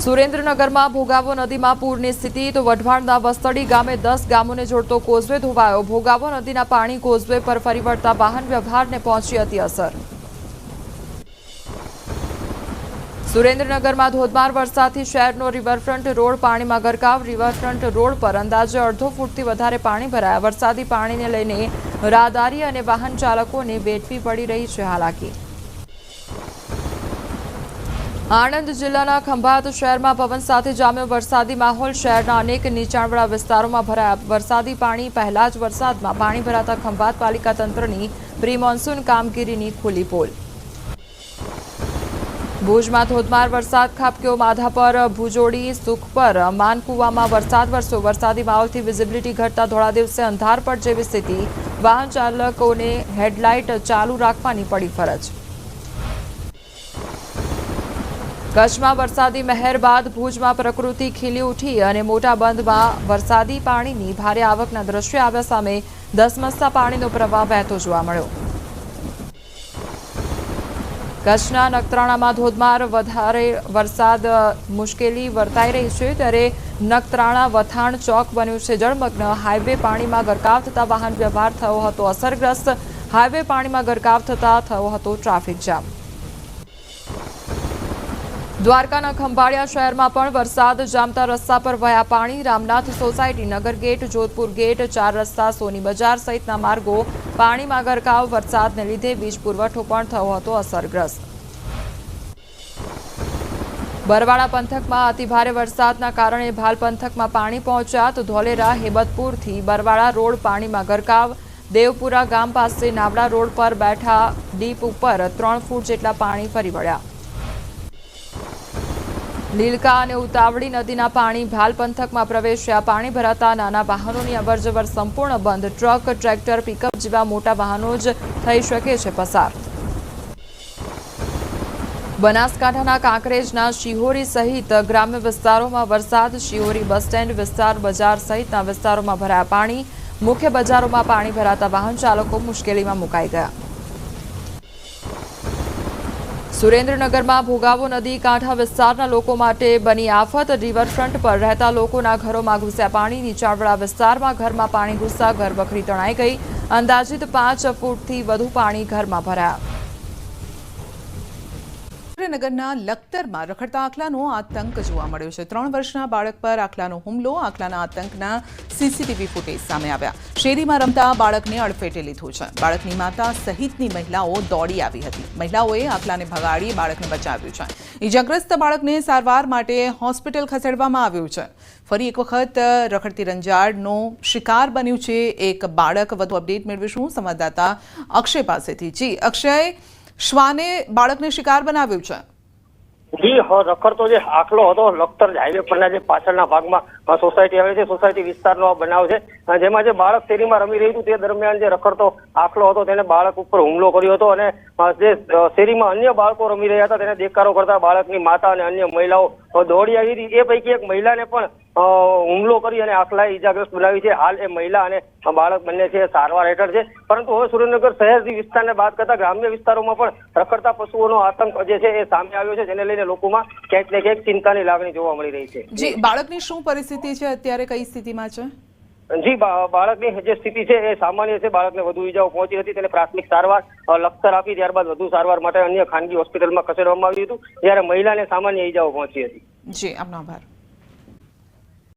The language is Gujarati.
સુરેન્દ્રનગરમાં ભોગાવો નદીમાં પૂરની સ્થિતિ તો વઢવાણના વસ્તડી ગામે 10 ગામોને જોડતો કોઝવે ધોવાયો। ભોગાવો નદીના પાણી કોઝવે પર ફરી વળતા વાહન વ્યવહારને પહોંચી હતી અસર। સુરેન્દ્રનગરમાં ધોધમાર વરસાદથી શહેરનો રિવરફ્રન્ટ રોડ પાણીમાં ગરકાવ। રિવરફ્રન્ટ રોડ પર અંદાજે અડધો ફૂટથી વધારે પાણી ભરાયા। વરસાદી પાણીને લઈને રાહદારી અને વાહન ચાલકોને વેઠવી પડી રહી છે હાલાકી। આણંદ જિલ્લાના ખંભાત શહેરમાં પવન સાથે જામ્યો વરસાદી માહોલ। શહેરના અનેક નીચાણવાળા વિસ્તારોમાં ભરાયા વરસાદી પાણી। પહેલા જ વરસાદમાં પાણી ભરાતા ખંભાત પાલિકા તંત્રની પ્રી મોન્સૂન કામગીરીની ખુલ્લી પોલ। ભુજમાં ધોધમાર વરસાદ ખાબક્યો। માધાપર ભુજોડી સુખપર માનકુવામાં વરસાદ વરસ્યો। વરસાદી માહોલથી વિઝિબિલિટી ઘટતા ધોળા દિવસે અંધારપટ જેવી સ્થિતિ। વાહન ચાલકોને હેડલાઇટ ચાલુ રાખવાની પડી ફરજ। કચ્છમાં વરસાદી મહેર બાદ ભુજમાં પ્રકૃતિ ખીલી ઉઠી અને મોટા બંધમાં વરસાદી પાણીની ભારે આવકના દ્રશ્યો આવ્યા સામે ધસમસતા પાણીનો પ્રવાહ વહેતો જોવા મળ્યો। કચ્છના નખત્રાણામાં ધોધમાર વધારે વરસાદ મુશ્કેલી વર્તાઈ રહી છે ત્યારે નખત્રાણા વથાણ ચોક બન્યું છે જળમગ્ન। હાઈવે પાણીમાં ગરકાવ થતા વાહન વ્યવહાર થયો હતો અસરગ્રસ્ત। હાઈવે પાણીમાં ગરકાવ થતા થયો હતો ટ્રાફિક જામ। દ્વારકાના ખંભાળિયા શહેરમાં પણ વરસાદ જામતા રસ્તા પર વહ્યા પાણી। રામનાથ સોસાયટી, નગર ગેટ, જોધપુર ગેટ, 4 રસ્તા, સોની બજાર સહિતના માર્ગો પાણીમાં ગરકાવ। વરસાદને લીધે વીજ પુરવઠો પણ થયો હતો અસરગ્રસ્ત। બરવાળા પંથકમાં અતિભારે વરસાદના કારણે ભાલ પંથકમાં પાણી પહોંચ્યા તો ધોલેરા હેબતપુરથી બરવાળા રોડ પાણીમાં ગરકાવ। દેવપુરા ગામ પાસે નાવડા રોડ પર બેઠા ડીપ ઉપર 3 ફૂટ જેટલા પાણી ફરી વળ્યા। લીલકા અને ઉતાવળી નદીના પાણી ભાલ પંથકમાં પ્રવેશ્યા। પાણી ભરાતા નાના વાહનોની અવરજવર સંપૂર્ણ બંધ। ટ્રક, ટ્રેક્ટર, પિકઅપ જેવા મોટા વાહનો જ થઈ શકે છે પસાર। બનાસકાંઠાના કાંકરેજના શિહોરી સહિત ગ્રામ્ય વિસ્તારોમાં વરસાદ। શિહોરી બસ સ્ટેન્ડ વિસ્તાર, બજાર સહિતના વિસ્તારોમાં ભરાયા પાણી। મુખ્ય બજારોમાં પાણી ભરાતા વાહન ચાલકો મુશ્કેલીમાં મુકાઈ ગયા। સુરેન્દ્રનગરમાં ભોગાવો નદી કાંઠા વિસ્તારના લોકો માટે બની આફત। રિવરફ્રન્ટ પર રહેતા લોકોના ઘરોમાં ઘૂસ્યા પાણી। નીચાણવાળા વિસ્તારમાં ઘરમાં પાણી ઘૂસતા ઘરવખરી તણાઈ ગઈ। અંદાજિત 5 ફૂટથી વધુ પાણી ઘરમાં ભરાયા। સુરેન્દ્રનગરના લખતરમાં રખડતા આખલાનો આતંક જોવા મળ્યો છે। 3 વર્ષના બાળક પર આખલાનો હુમલો। આખલાના આતંકના સીસીટીવી ફૂટેજ સામે આવ્યા। શેરીમાં રમતા બાળકને અડફેટે લીધું છે। બાળકની માતા સહિતની મહિલાઓ દોડી આવી હતી। મહિલાઓએ આખલાને ભગાડી બાળકને બચાવ્યું છે। ઈજાગ્રસ્ત બાળકને સારવાર માટે હોસ્પિટલ ખસેડવામાં આવ્યું છે। ફરી એક વખત રખડતી રંજાડનો શિકાર બન્યું છે એક બાળક। વધુ અપડેટ મેળવીશું સંવાદદાતા અક્ષય પાસેથી। જી અક્ષય, શ્વાને બાળકને શિકાર બનાવ્યું છે? જી રખડતો જે આખલો હતો લખતર હાઈવે પરના જે પાછળના ભાગમાં સોસાયટી આવે છે, સોસાયટી વિસ્તારનો બનાવ છે જેમાં જે બાળક શેરીમાં રમી રહ્યું હતું તે દરમિયાન જે રખડતો આખલો હતો તેને બાળક ઉપર હુમલો કર્યો હતો અને જે શેરીમાં અન્ય બાળકો રમી રહ્યા હતા તેને દેકારો કરતા બાળકની માતા અને અન્ય મહિલાઓ દોડી આવી હતી। એ પૈકી એક મહિલાને પણ હુમલો કરી અને આખલાએ ઈજાગ્રસ્ત બનાવી છે। હાલ એ મહિલા અને બાળક બંને છે સારવાર હેઠળ છે। પરંતુ હવે સુરેન્દ્રનગર શહેરની વિસ્તારને બાદ કરતા ગ્રામ્ય વિસ્તારોમાં પણ રખડતા પશુઓનો આતંક જે છે એ સામે આવ્યો છે જેને લઈને લોકોમાં ક્યાંક ને ક્યાંક ચિંતાની લાગણી જોવા મળી રહી છે। જી, બાળકની શું પરિસ્થિતિ છે અત્યારે? કઈ સ્થિતિમાં છે? જી, બાળકની જે સ્થિતિ છે એ સામાન્ય છે। બાળકને વધુ ઈજાઓ પહોંચી હતી, તેને પ્રાથમિક સારવાર લખતર આપી, ત્યારબાદ વધુ સારવાર માટે અન્ય ખાનગી હોસ્પિટલમાં ખસેડવામાં આવ્યું હતું, જ્યારે મહિલાને સામાન્ય ઈજાઓ પહોંચી હતી। જી, આપનો આભાર।